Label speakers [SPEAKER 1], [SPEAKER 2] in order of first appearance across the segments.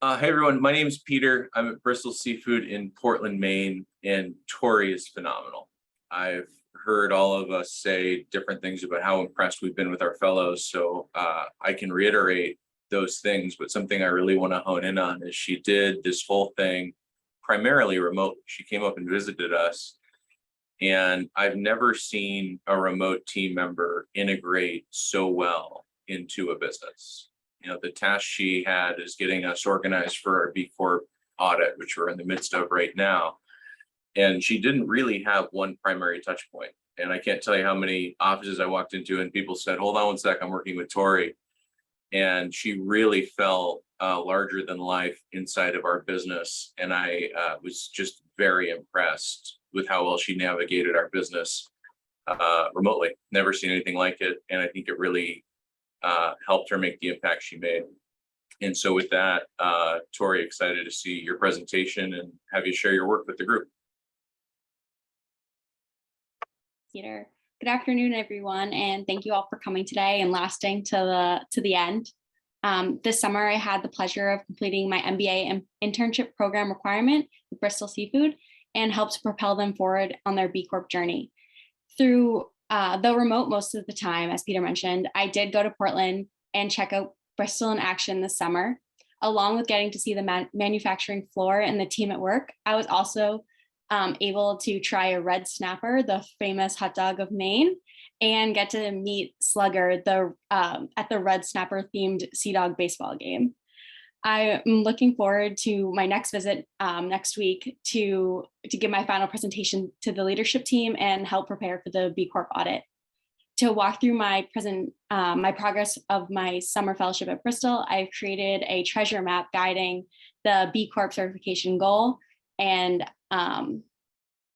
[SPEAKER 1] Hey everyone, my name is Peter. I'm at Bristol Seafood in Portland, Maine, and Tori is phenomenal. I've heard all of us say different things about how impressed we've been with our fellows, so I can reiterate those things, but something I really want to hone in on is she did this whole thing primarily remotely. She came up and visited us, and I've never seen a remote team member integrate so well into a business. The task she had is getting us organized for our B Corp audit, which we're in the midst of right now. And she didn't really have one primary touch point. And I can't tell you how many offices I walked into and people said, hold on one sec, I'm working with Tori. And she really felt larger than life inside of our business. And I was just very impressed with how well she navigated our business remotely. Never seen anything like it. And I think it really helped her make the impact she made. And so with that, Tori, excited to see your presentation and have you share your work with the group.
[SPEAKER 2] Peter. Good afternoon, everyone, and thank you all for coming today and lasting to the end. This summer, I had the pleasure of completing my MBA internship program requirement with Bristol Seafood and helped propel them forward on their B Corp journey. Through though remote most of the time, as Peter mentioned, I did go to Portland and check out Bristol in action this summer. Along with getting to see the manufacturing floor and the team at work, I was also able to try a red snapper, the famous hot dog of Maine, and get to meet Slugger at the red snapper themed Sea Dog baseball game. I am looking forward to my next visit next week to give my final presentation to the leadership team and help prepare for the B Corp audit. To walk through my progress of my summer fellowship at Bristol, I've created a treasure map guiding the B Corp certification goal. And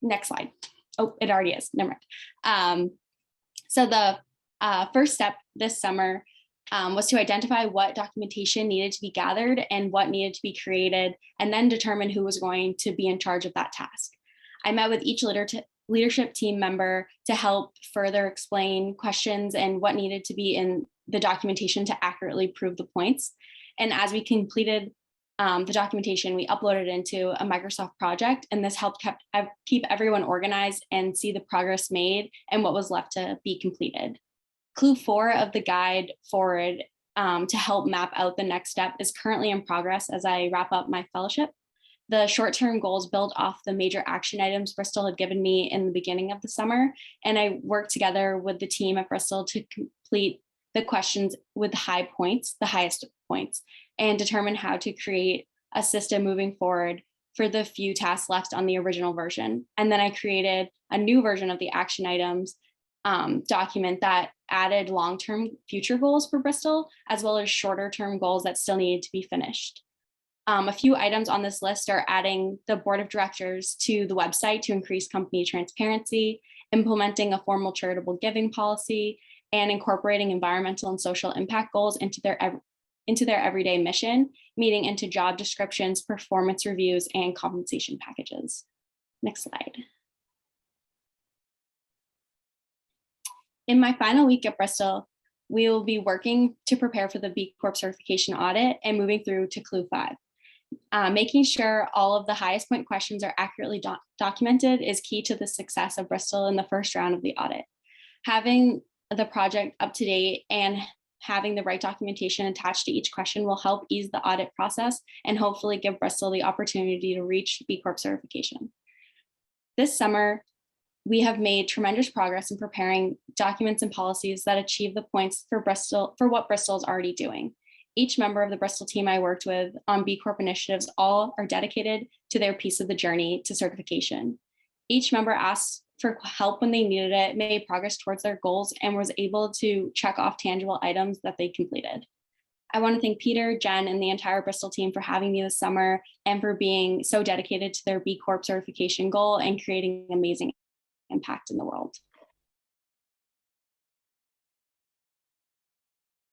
[SPEAKER 2] next slide. Oh, it already is. Never mind. So the first step this summer was to identify what documentation needed to be gathered and what needed to be created, and then determine who was going to be in charge of that task. I met with each leadership team member to help further explain questions and what needed to be in the documentation to accurately prove the points. And as we completed the documentation, we uploaded into a Microsoft project, and this helped keep everyone organized and see the progress made and what was left to be completed. Clue 4 of the guide forward to help map out the next step is currently in progress as I wrap up my fellowship. The short-term goals build off the major action items Bristol had given me in the beginning of the summer, and I worked together with the team at Bristol to complete the questions with the highest points, and determine how to create a system moving forward for the few tasks left on the original version. And then I created a new version of the action items document that added long-term future goals for Bristol, as well as shorter-term goals that still needed to be finished. A few items on this list are adding the board of directors to the website to increase company transparency, implementing a formal charitable giving policy, and incorporating environmental and social impact goals into their everyday mission, meeting into job descriptions, performance reviews, and compensation packages. Next slide. In my final week at Bristol, we will be working to prepare for the B Corp certification audit and moving through to Clue 5. Making sure all of the highest point questions are accurately documented is key to the success of Bristol in the first round of the audit. Having the project up to date and having the right documentation attached to each question will help ease the audit process and hopefully give Bristol the opportunity to reach B Corp certification. This summer, we have made tremendous progress in preparing documents and policies that achieve the points for what Bristol is already doing. Each member of the Bristol team I worked with on B Corp initiatives all are dedicated to their piece of the journey to certification. Each member asked for help when they needed it, made progress towards their goals, and was able to check off tangible items that they completed. I want to thank Peter, Jen, and the entire Bristol team for having me this summer and for being so dedicated to their B Corp certification goal and creating amazing impact in the world.